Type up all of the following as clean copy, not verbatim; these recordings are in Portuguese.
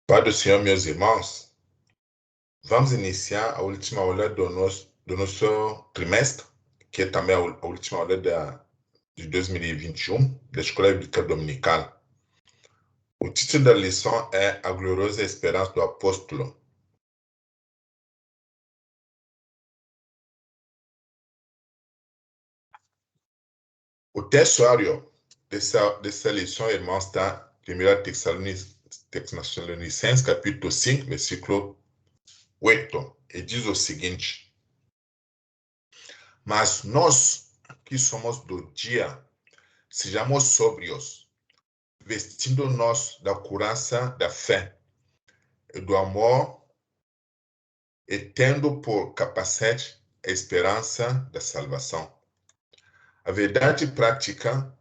Pai do Senhor, meus irmãos, vamos iniciar a última aula do nosso trimestre, que é também a última aula de 2021, da Escola Bíblica Dominical. O título da lição é A Gloriosa Esperança do Apóstolo. O textuário dessa lição, irmãos, está em 1 Tessalonicenses, capítulo 5, versículo 8, e diz o seguinte: Mas nós que somos do dia, sejamos sóbrios, vestindo-nos da couraça da fé e do amor, e tendo por capacete a esperança da salvação. A verdade prática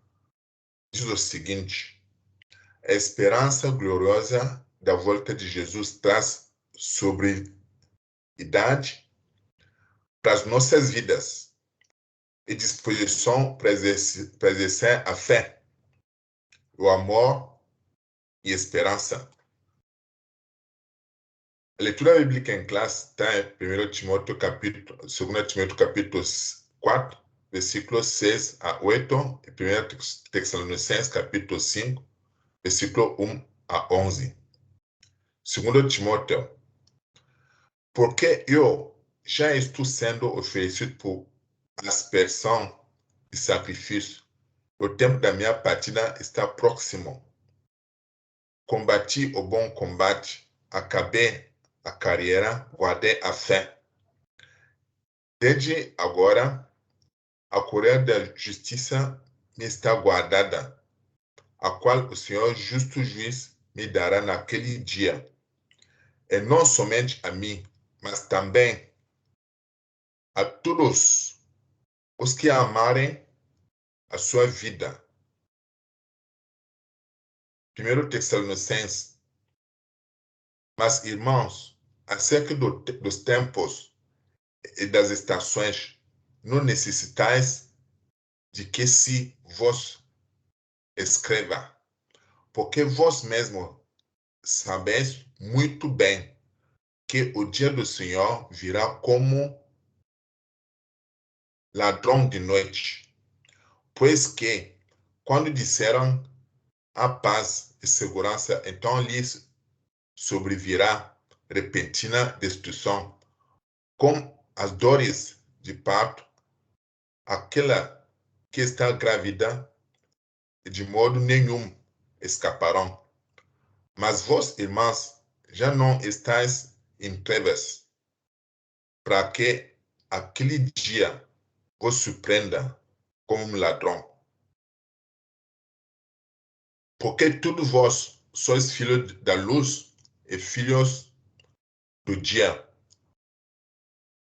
diz o seguinte: a esperança gloriosa da volta de Jesus traz sobriedade para as nossas vidas e disposição para exercer a fé, o amor e a esperança. A leitura bíblica em classe está em 2 Timóteo capítulo 4, versículos 6 a 8, e 1 Tessalonicenses capítulo 5, versículo 1 a 11. 2 Timóteo: Porque eu já estou sendo oferecido por aspersão e sacrifício. O tempo da minha partida está próximo. Combati o bom combate, acabei a carreira, guardei a fé. Desde agora, a coroa da justiça me está guardada, a qual o Senhor justo juiz me dará naquele dia. E não somente a mim, mas também a todos os que amarem a sua vida. 1 Tessalonicenses: Mas, irmãos, acerca dos tempos e das estações, não necessitais de que se vos escreva, porque vós mesmos sabeis muito bem que o dia do Senhor virá como ladrão de noite. Pois que, quando disseram a paz e segurança, então lhes sobrevirá repentina destruição, como as dores de parto. Aquela que está grávida, de modo nenhum escaparão. Mas vós, irmãs, já não estáis em trevas, para que aquele dia vos surpreenda como um ladrão. Porque todos vós sois filhos da luz e filhos do dia.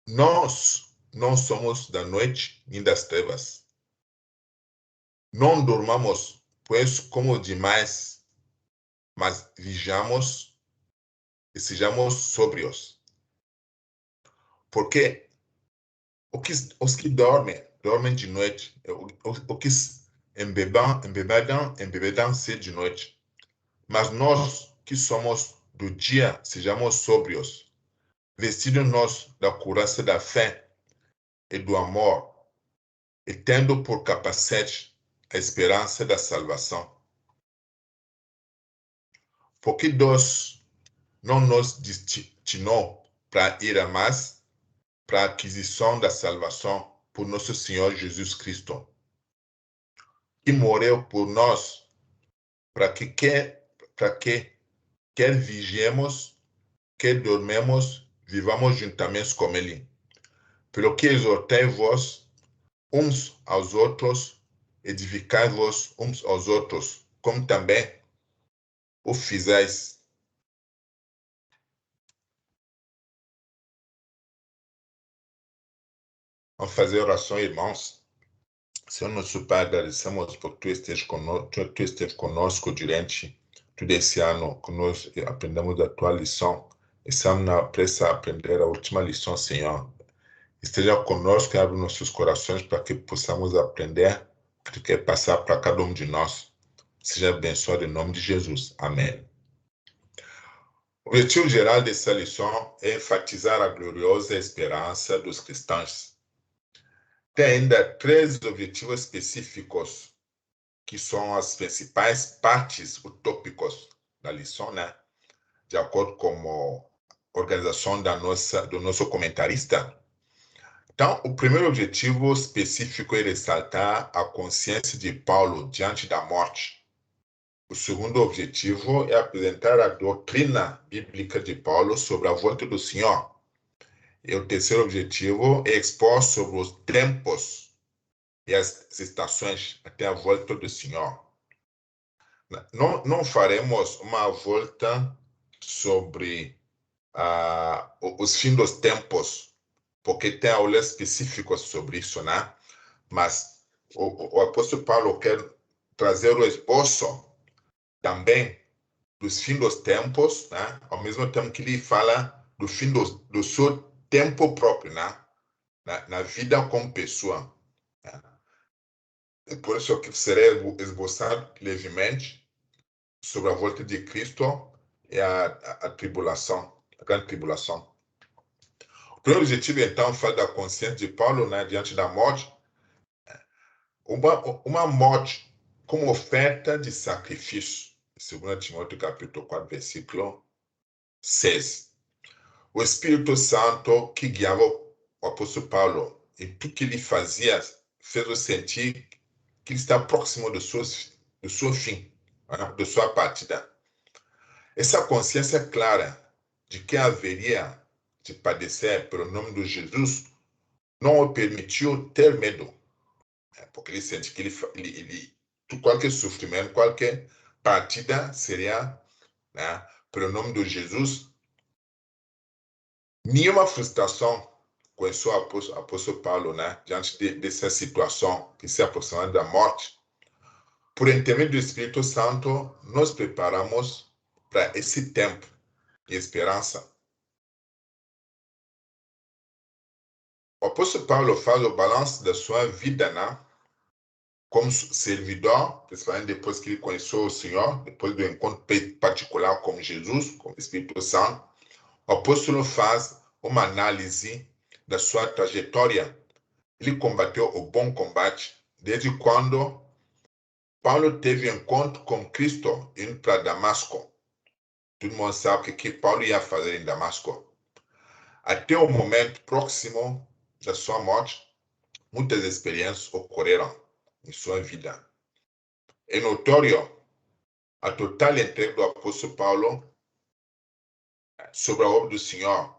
Nós não somos da noite nem das trevas. Não dormamos, pois, como demais, mas vigiamos e sejamos sóbrios. Porque os que dormem de noite. O que embebedam-se de noite. Mas nós que somos do dia, sejamos sóbrios, vestidos-nos da couraça da fé e do amor, e tendo por capacete a esperança da salvação. Porque Deus não nos destinou para ir a mais, para a aquisição da salvação por nosso Senhor Jesus Cristo, que morreu por nós, para que quer vigiemos, quer dormemos, vivamos juntamente com Ele. Pelo que exortai-vos uns aos outros, edificai-vos uns aos outros, como também o fizais. Vamos fazer oração, irmãos. Senhor nosso Pai, agradecemos por tu esteja conosco durante todo esse ano, que nós aprendemos a tua lição. Estamos na pressa a aprender a última lição, Senhor. Esteja conosco e abre nossos corações para que possamos aprender o que tu quer passar para cada um de nós. Seja abençoado em nome de Jesus. Amém. O objetivo geral dessa lição é enfatizar a gloriosa esperança dos cristãos. Tem ainda 3 objetivos específicos que são as principais partes utópicas da lição, né? De acordo com a organização do nosso comentarista. Então, o primeiro objetivo específico é ressaltar a consciência de Paulo diante da morte. O segundo objetivo é apresentar a doutrina bíblica de Paulo sobre a volta do Senhor. E o terceiro objetivo é expor sobre os tempos e as estações até a volta do Senhor. Não faremos uma volta sobre os fins dos tempos, porque tem aulas específicas sobre isso, né? Mas o apóstolo Paulo quer trazer o esboço também dos fins dos tempos, né? Ao mesmo tempo que ele fala do fim do seu tempo próprio, né? Na vida como pessoa. Né? E por isso que será esboçado levemente sobre a volta de Cristo e a tribulação, a grande tribulação. O primeiro objetivo, então, fala da consciência de Paulo, né, diante da morte. Uma morte como oferta de sacrifício. 2 Timóteo capítulo 4, versículo 6. O Espírito Santo que guiava o apóstolo Paulo em tudo que ele fazia, fez-o sentir que ele está próximo do seu fim, né, da sua partida. Essa consciência clara de que haveria de padecer pelo nome de Jesus não o permitiu ter medo, porque ele sente que qualquer sofrimento, qualquer partida seria, né, pelo nome de Jesus. Nenhuma frustração conheceu o apóstolo Paulo, né, diante dessa situação que se aproximava da morte. Por intermédio do Espírito Santo, nos preparamos para esse tempo de esperança. O apóstolo Paulo faz o balanço da sua vida, né? Como servidor, principalmente depois que ele conheceu o Senhor, depois do encontro particular com Jesus, com o Espírito Santo. O apóstolo faz uma análise da sua trajetória. Ele combateu o bom combate desde quando Paulo teve encontro com Cristo indo para Damasco. Todo mundo sabe o que Paulo ia fazer em Damasco. Até o momento próximo da sua morte, muitas experiências ocorreram em sua vida. É notório a total entrega do apóstolo Paulo sobre a obra do Senhor,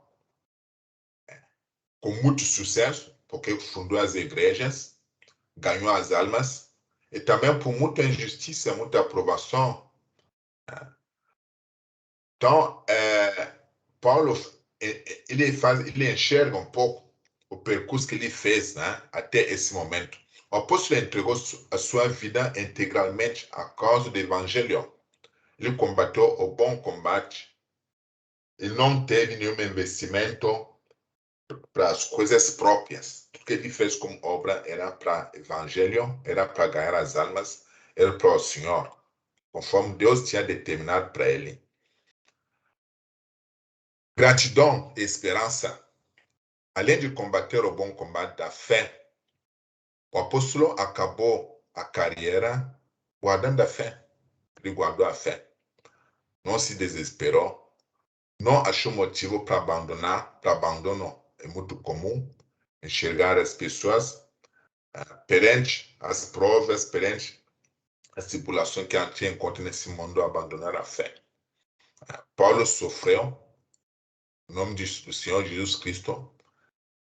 com muito sucesso, porque fundou as igrejas, ganhou as almas, e também por muita injustiça, muita aprovação. Então, Paulo, ele enxerga um pouco o percurso que ele fez, né, até esse momento. O apóstolo entregou a sua vida integralmente à causa do evangelho. Ele combateu o bom combate. Ele não teve nenhum investimento para as coisas próprias. Tudo que ele fez como obra era para o evangelho, era para ganhar as almas, era para o Senhor, conforme Deus tinha determinado para ele. Gratidão e esperança. Além de combater o bom combate da fé, o apóstolo acabou a carreira guardando a fé. Ele guardou a fé. Não se desesperou. Não achou motivo para abandonar. Para abandono é muito comum enxergar as pessoas perante as provas, perante as tribulações que a gente encontra nesse mundo, abandonar a fé. Paulo sofreu em nome do Senhor Jesus Cristo.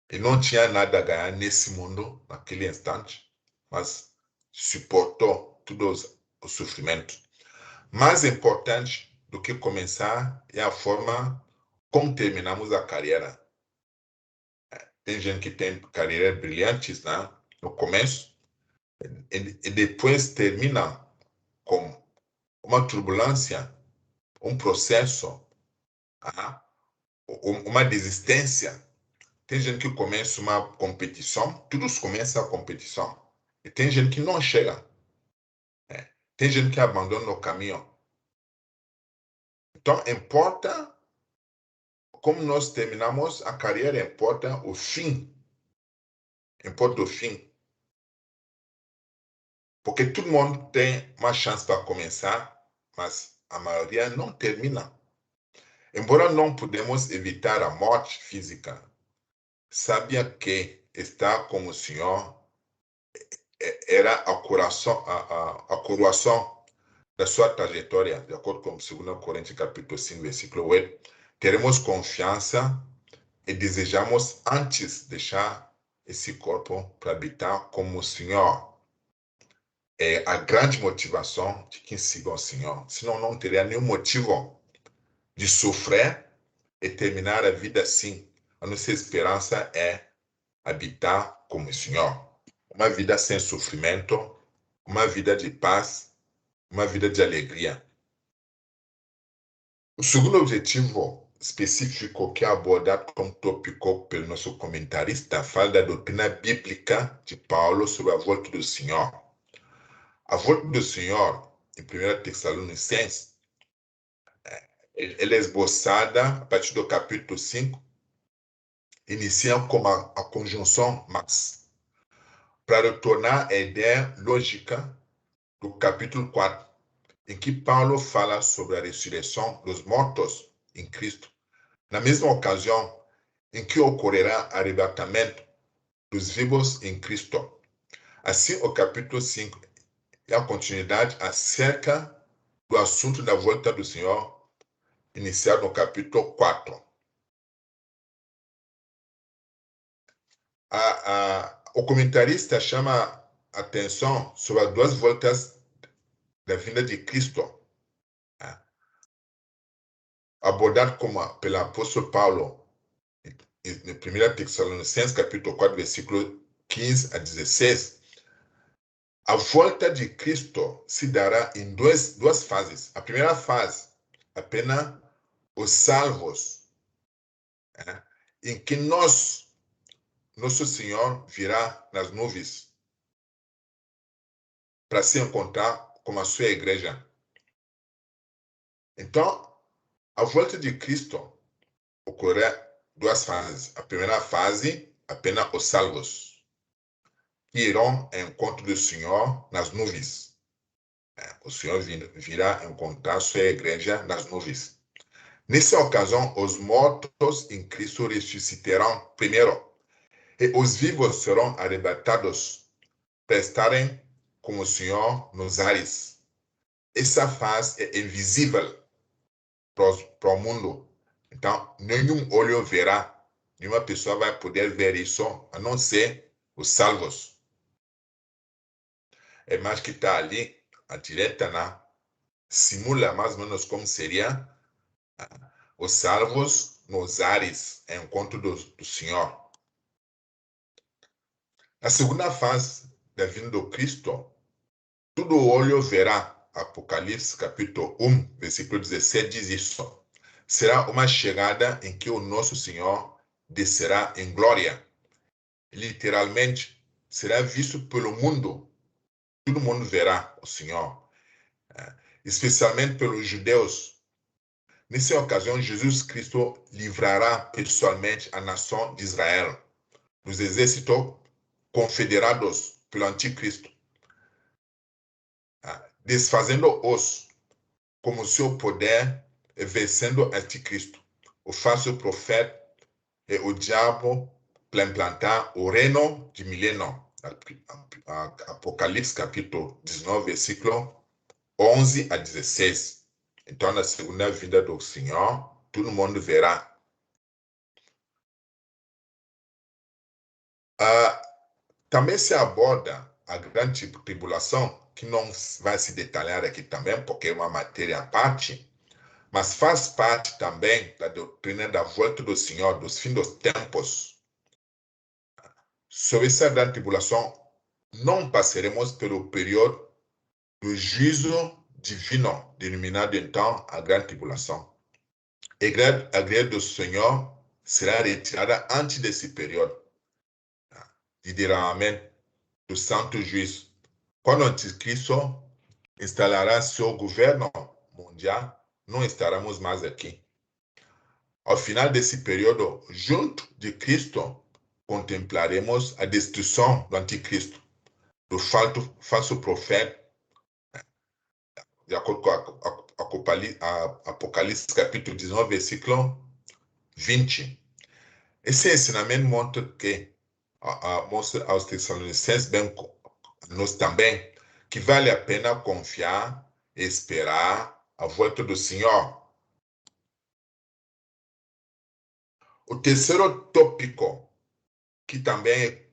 Ele não tinha nada a ganhar nesse mundo, naquele instante, mas suportou todos os sofrimentos. Mais importante do que começar é a forma como terminamos a carreira. Tem gente que tem carreiras brilhantes, né, no começo, e depois termina com uma turbulência, um processo, uma desistência. Tem gente que começa uma competição, todos começam a competição. E tem gente que não chega. Tem gente que abandona o caminho. Então, importa como nós terminamos a carreira, importa o fim. Importa o fim. Porque todo mundo tem uma chance para começar, mas a maioria não termina. Embora não podemos evitar a morte física, sabia que estar com o Senhor era a coroação da sua trajetória, de acordo com 2 Coríntios capítulo 5, versículo 8. Teremos confiança e desejamos antes deixar esse corpo para habitar como o Senhor. É a grande motivação de quem siga o Senhor. Senão não teria nenhum motivo de sofrer e terminar a vida assim. A nossa esperança é habitar como o Senhor. Uma vida sem sofrimento, uma vida de paz, uma vida de alegria. O segundo objetivo específico que é abordado como tópico pelo nosso comentarista fala da doutrina bíblica de Paulo sobre a volta do Senhor. A volta do Senhor, em 1 Tessalonicenses, ela é esboçada a partir do capítulo 5, iniciando com a conjunção mas, para retornar à ideia lógica do capítulo 4, em que Paulo fala sobre a ressurreição dos mortos em Cristo, na mesma ocasião em que ocorrerá arrebatamento dos vivos em Cristo. Assim, o capítulo 5 é a continuidade acerca do assunto da volta do Senhor, iniciado no capítulo 4. O comentarista chama atenção sobre as duas voltas da vinda de Cristo, abordado pelo apóstolo Paulo em 1 Tessalonicenses, capítulo 4, versículo 15 a 16. A volta de Cristo se dará em duas fases. A primeira fase, apenas os salvos, em que nosso Senhor virá nas nuvens para se encontrar com a sua igreja. Então, a volta de Cristo ocorrerá duas fases. A primeira fase, apenas os salvos, que irão ao encontro do Senhor nas nuvens. O Senhor virá encontrar sua igreja nas nuvens. Nessa ocasião, os mortos em Cristo ressuscitarão primeiro, e os vivos serão arrebatados para estarem com o Senhor nos ares. Essa fase é invisível para o mundo. Então, nenhum olho verá, nenhuma pessoa vai poder ver isso, a não ser os salvos. A imagem que está ali, à direita, simula mais ou menos como seria os salvos nos ares, em encontro do Senhor. A segunda fase da vinda do Cristo, todo olho verá. Apocalipse capítulo 1, versículo 17 diz isso. Será uma chegada em que o nosso Senhor descerá em glória. Literalmente, será visto pelo mundo. Todo mundo verá o Senhor. Especialmente pelos judeus. Nessa ocasião, Jesus Cristo livrará pessoalmente a nação de Israel dos exércitos confederados pelo anticristo, desfazendo-os como seu poder e vencendo o anticristo, o falso profeta e o diabo para implantar o reino de milênio. Apocalipse capítulo 19, versículo 11 a 16. Então, na segunda vinda do Senhor, todo mundo verá. Também se aborda a grande tribulação, que não vai se detalhar aqui também, porque é uma matéria à parte, mas faz parte também da doutrina da volta do Senhor, dos fins dos tempos. Sobre essa grande tribulação, não passaremos pelo período do juízo divino, denominado então a grande tribulação. A glória do Senhor será retirada antes desse período de derramamento do santo juízo. Quando o anticristo instalará seu governo mundial, não estaremos mais aqui. Ao final desse período, junto de Cristo, contemplaremos a destruição do anticristo, do falso profeta, de acordo com Apocalipse capítulo 19, versículo 20. Esse ensinamento mostra aos Tessalonicenses, bem a nós também, que vale a pena confiar e esperar a volta do Senhor. O terceiro tópico, que também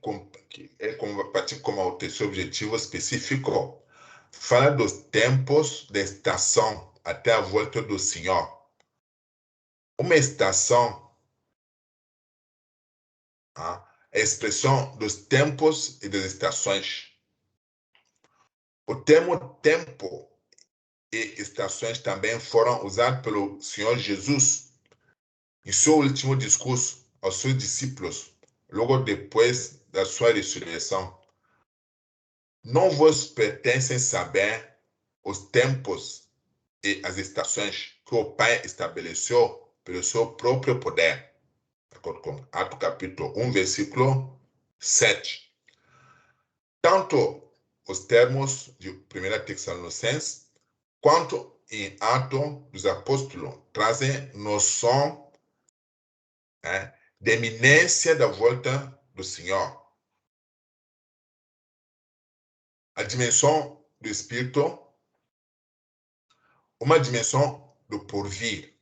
é compatível com o terceiro objetivo específico, fala dos tempos da estação até a volta do Senhor. Uma estação é a expressão dos tempos e das estações. O termo tempo e estações também foram usados pelo Senhor Jesus em seu último discurso aos seus discípulos, logo depois da sua ressurreição. Não vos pertencem saber os tempos e as estações que o Pai estabeleceu pelo seu próprio poder. De acordo com Atos capítulo 1, versículo 7. Tanto os termos de 1 Tessalonicenses quanto em Atos dos Apóstolos trazem noção de iminência da volta do Senhor. A dimensão do Espírito, uma dimensão do porvir.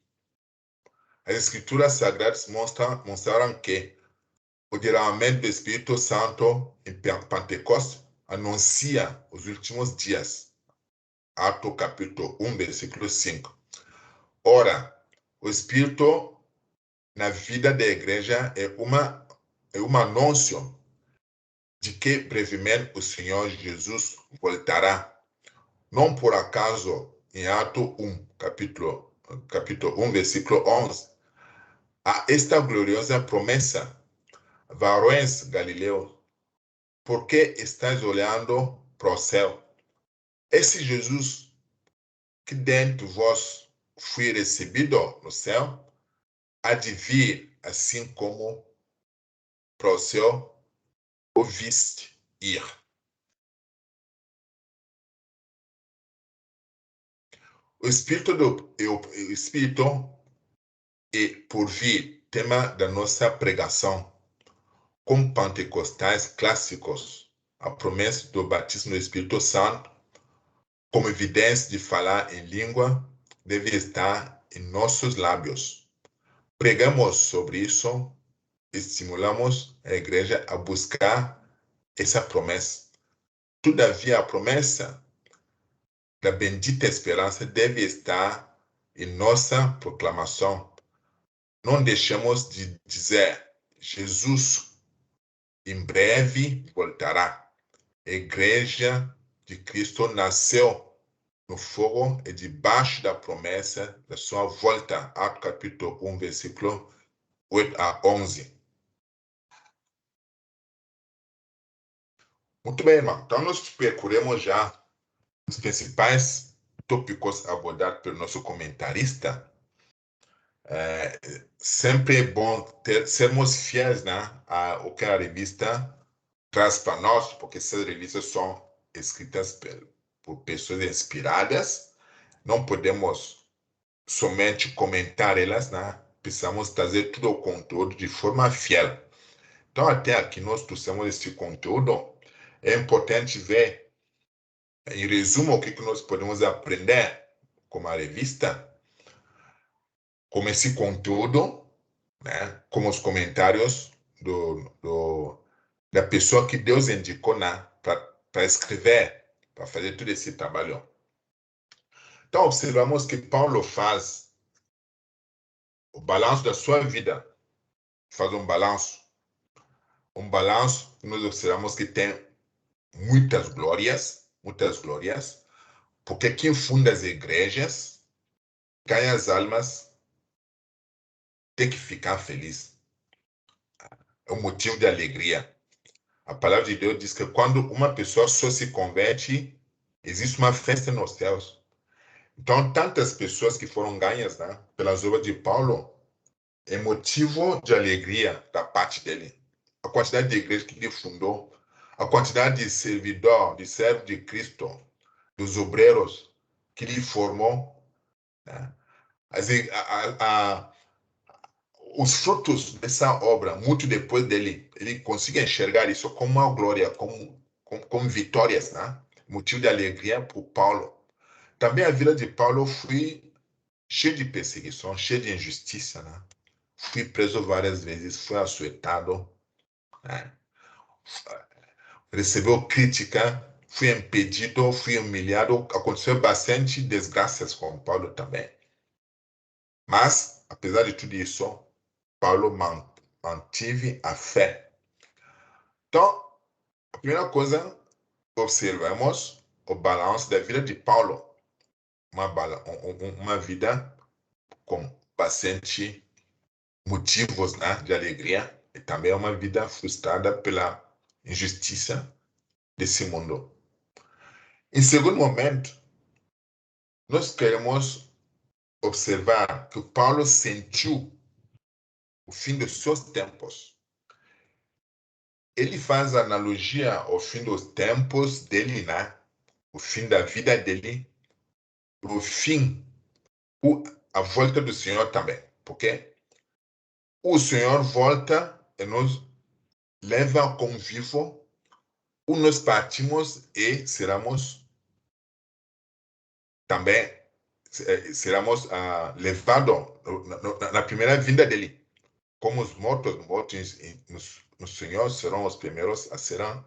As Escrituras Sagradas mostraram que o derramamento do Espírito Santo em Pentecostes anuncia os últimos dias. Atos capítulo 1, versículo 5. Ora, o Espírito na vida da igreja é um anúncio de que brevemente o Senhor Jesus voltará. Não por acaso, em Atos 1, capítulo 1, versículo 11, há esta gloriosa promessa: varões galileus, por que estáis olhando para o céu? Esse Jesus que dentro de vós foi recebido no céu, há de vir assim como para o céu o viste ir. O Espírito é, por vir, tema da nossa pregação. Como pentecostais clássicos, a promessa do batismo do Espírito Santo, como evidência de falar em língua, deve estar em nossos lábios. Pregamos sobre isso, estimulamos a igreja a buscar essa promessa. Todavia, a promessa da bendita esperança deve estar em nossa proclamação. Não deixamos de dizer: Jesus em breve voltará. A igreja de Cristo nasceu no fogo e debaixo da promessa da sua volta. Atos capítulo 1, versículo 8 a 11. Muito bem, irmão. Então, nós percorremos já os principais tópicos abordados pelo nosso comentarista. Sempre é bom sermos fiéis, ao que a revista traz para nós, porque essas revistas são escritas por pessoas inspiradas. Não podemos somente comentar elas, precisamos trazer todo o conteúdo de forma fiel. Então, até aqui nós trouxemos esse conteúdo. É importante ver, em resumo, o que nós podemos aprender com a revista, como esse conteúdo, como os comentários da pessoa que Deus indicou para escrever, para fazer todo esse trabalho. Então, observamos que Paulo faz o balanço da sua vida, faz um balanço que nós observamos que tem muitas glórias, porque quem funda as igrejas, ganha as almas, tem que ficar feliz. É um motivo de alegria. A palavra de Deus diz que quando uma pessoa só se converte, existe uma festa nos céus. Então, tantas pessoas que foram ganhas pelas obras de Paulo, é motivo de alegria da parte dele. A quantidade de igrejas que ele fundou, a quantidade de servidores, de servos de Cristo, dos obreiros que ele formou, né? Os frutos dessa obra, muito depois dele, ele consegue enxergar isso como uma glória, como vitórias, né? Motivo de alegria para Paulo. Também a vida de Paulo foi cheia de perseguição, cheia de injustiça, né? Fui preso várias vezes, fui açoitado, né? Recebeu crítica, fui impedido, fui humilhado. Aconteceu bastante desgraças com Paulo também. Mas, apesar de tudo isso, Paulo mantive a fé. Então, a primeira coisa, observamos o balanço da vida de Paulo. Uma vida com bastante motivos, né, de alegria e também uma vida frustrada pela injustiça desse mundo. Em segundo momento, nós queremos observar que Paulo sentiu o fim dos seus tempos. Ele faz analogia ao fim dos tempos dele, né? O fim da vida dele, o fim, a volta do Senhor também, porque o Senhor volta e nos leva como vivo, ou nós partimos e seremos também seremos levados na primeira vinda dele. Como os mortos no Senhor serão os primeiros a serem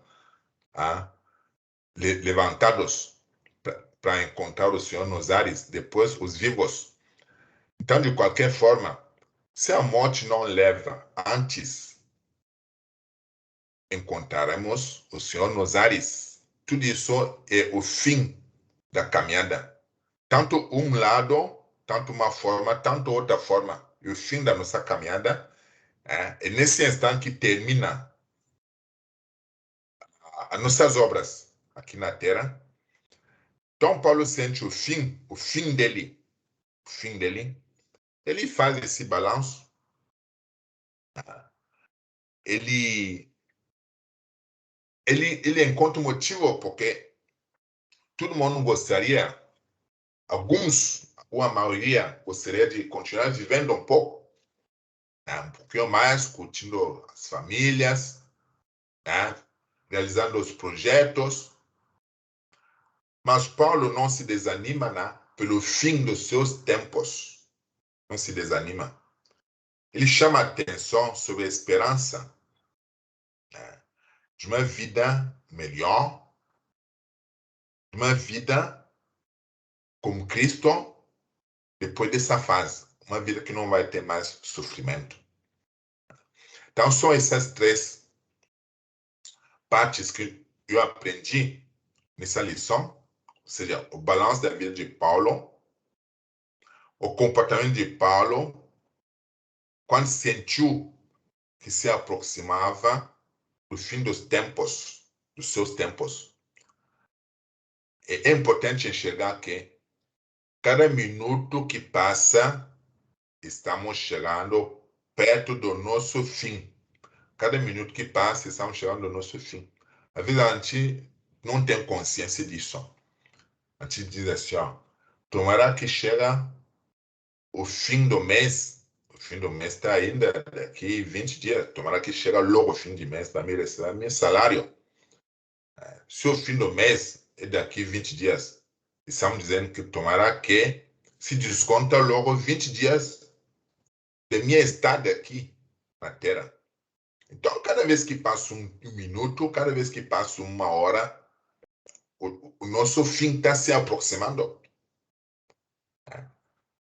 levantados para encontrar o Senhor nos ares, depois os vivos. Então, de qualquer forma, se a morte não leva antes, encontraremos o Senhor nos ares. Tudo isso é o fim da caminhada. Tanto um lado, tanto uma forma, tanto outra forma. E o fim da nossa caminhada é nesse instante que termina as nossas obras aqui na Terra. Então, Paulo sente o fim dele, ele faz esse balanço, ele, ele encontra um motivo porque todo mundo gostaria, alguns, ou a maioria, gostaria de continuar vivendo um pouco, né, um pouquinho mais, curtindo as famílias, né, realizando os projetos, mas Paulo não se desanima, né, pelo fim dos seus tempos, não se desanima. Ele chama a atenção sobre a esperança, né, de uma vida melhor, de uma vida como Cristo depois dessa fase, uma vida que não vai ter mais sofrimento. Então, são essas três partes que eu aprendi nessa lição, ou seja, o balanço da vida de Paulo, o comportamento de Paulo, quando sentiu que se aproximava do fim dos tempos, dos seus tempos. É importante enxergar que cada minuto que passa, estamos chegando perto do nosso fim. Cada minuto que passa, estamos chegando ao nosso fim. Às vezes a gente não tem consciência disso. A gente diz assim, ó, tomara que chega o fim do mês está ainda daqui 20 dias, tomara que chega logo o fim de mês para me receber meu salário. Se o fim do mês é daqui 20 dias, estamos dizendo que tomara que se desconta logo 20 dias de minha estada aqui na Terra. Então, cada vez que passa um minuto, cada vez que passa uma hora, o nosso fim está se aproximando.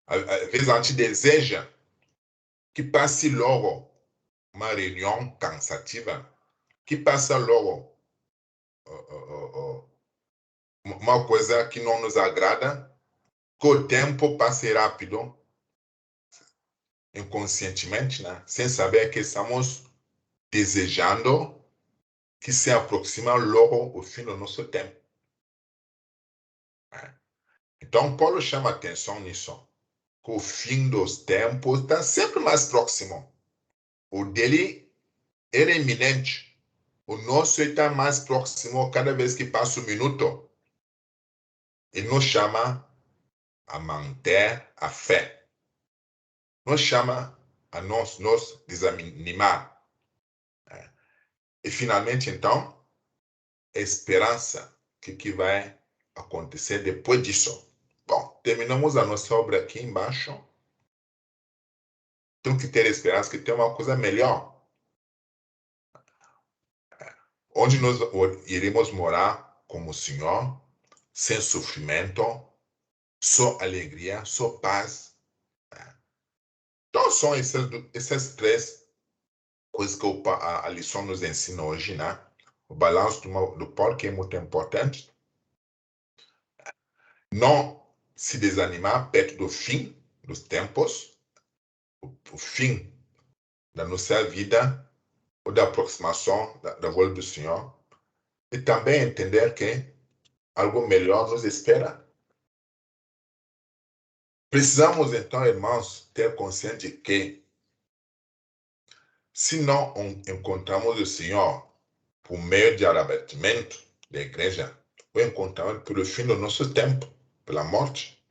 Às vezes a gente deseja que passe logo uma reunião cansativa, que passe logo uma coisa que não nos agrada, que o tempo passe rápido, inconscientemente, né? Sem saber que estamos desejando que se aproxima logo o fim do nosso tempo. Então, Paulo chama atenção nisso. que o fim dos tempos está sempre mais próximo. O dele era iminente. O nosso está mais próximo cada vez que passa um minuto. Ele nos chama a manter a fé. Nos chama a nos desanimar. E finalmente, então, a esperança que vai acontecer depois disso. Bom, terminamos a nossa obra aqui embaixo. Temos que ter esperança que tem uma coisa melhor. Onde nós iremos morar como o Senhor, sem sofrimento, só alegria, só paz. Então, são essas três coisas que a lição nos ensina hoje, né? O balanço do Paulo, que é muito importante. Não se desanimar perto do fim dos tempos, o fim da nossa vida, ou da aproximação da volta do Senhor. E também entender que algo melhor nos espera. Precisamos, então, irmãos, ter consciência de que, se não encontramos o Senhor por meio de arrebatamento da igreja, ou encontramos pelo fim do nosso tempo, pela morte,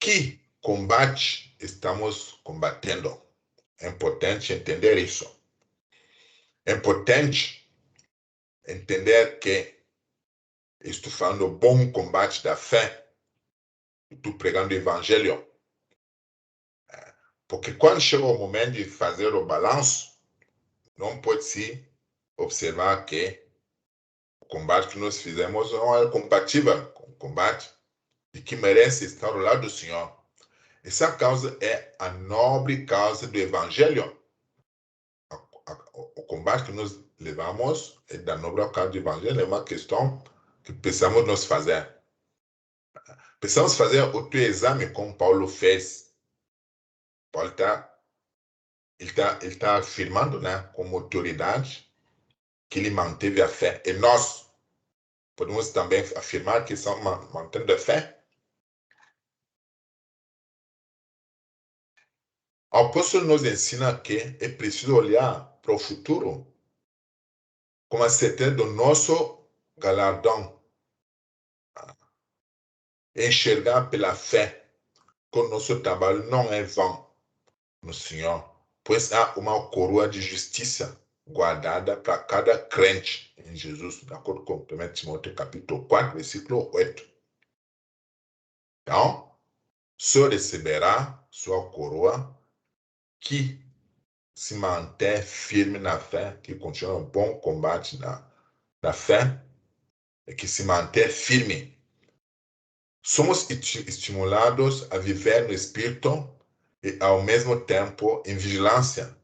que combate estamos combatendo? É importante entender isso. É importante entender que estou falando do bom combate da fé, estou pregando o evangelho. Porque quando chega o momento de fazer o balanço, não pode se observar que o combate que nós fizemos não é compatível com o combate de que merece estar ao lado do Senhor. Essa causa é a nobre causa do Evangelho. O combate que nós levamos é da nobre causa do Evangelho, é uma questão que precisamos nos fazer. Precisamos fazer outro exame como Paulo fez. Paulo está afirmando, né, como autoridade que ele manteve a fé. E nós podemos também afirmar que estamos mantendo a fé. O apóstolo nos ensina que é preciso olhar para o futuro com a certeza do nosso galardão. Enxergar pela fé que o nosso trabalho não é vão no Senhor, pois há uma coroa de justiça guardada para cada crente em Jesus, de acordo com 1 Timóteo capítulo 4, versículo 8. Então, só receberá sua coroa que se mantém firme na fé, que continua um bom combate da fé, e que se mantém firme. Somos estimulados a viver no Espírito e, ao mesmo tempo, em vigilância,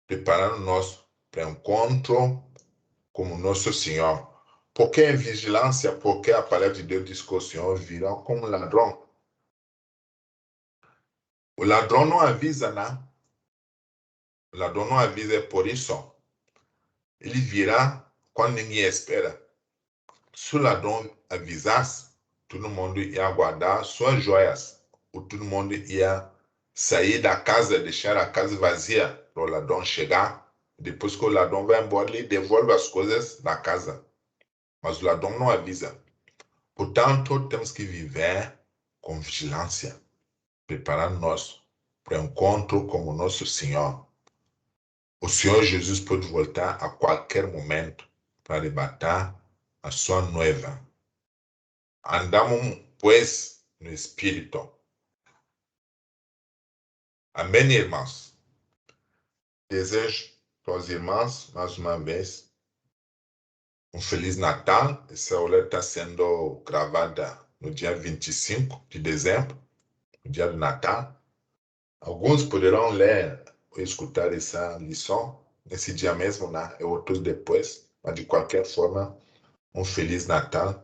preparando-nos para o encontro com nosso Senhor. Por que em vigilância? Porque a palavra de Deus diz que o Senhor virá como ladrão. O ladrão não avisa, né? O ladrão não avisa, é por isso. Ele virá quando ninguém espera. Se o ladrão avisasse, todo mundo ia guardar suas joias. Ou todo mundo ia sair da casa, deixar a casa vazia para o ladrão chegar. Depois que o ladrão vai embora, ele devolve as coisas na casa. Mas o ladrão não avisa. Portanto, temos que viver com vigilância, preparando-nos para o encontro com o nosso Senhor. O Senhor Jesus pode voltar a qualquer momento para arrebatar a sua noiva. Andamos, pois, no Espírito. Amém, irmãos? Desejo aos irmãos, mais uma vez, um Feliz Natal. Essa aula está sendo gravada no dia 25 de dezembro, no dia do Natal. Alguns poderão ler ou escutar essa lição nesse dia mesmo, né? E outros depois. Mas, de qualquer forma, um Feliz Natal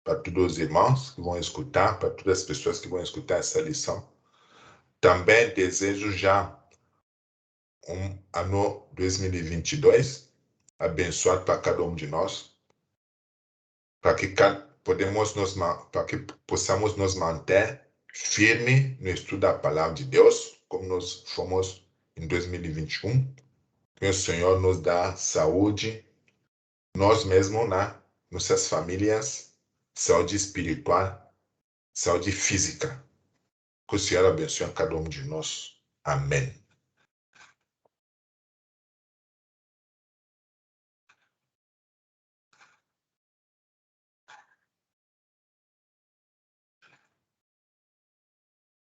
para todos os irmãos que vão escutar, para todas as pessoas que vão escutar essa lição. Também desejo já um ano 2022 abençoado para cada um de nós, para que possamos nos manter firme no estudo da palavra de Deus, como nós fomos em 2021. Que o Senhor nos dá saúde, nós mesmos, nossas famílias, saúde espiritual, saúde física. Que o Senhor abençoe a cada um de nós. Amém.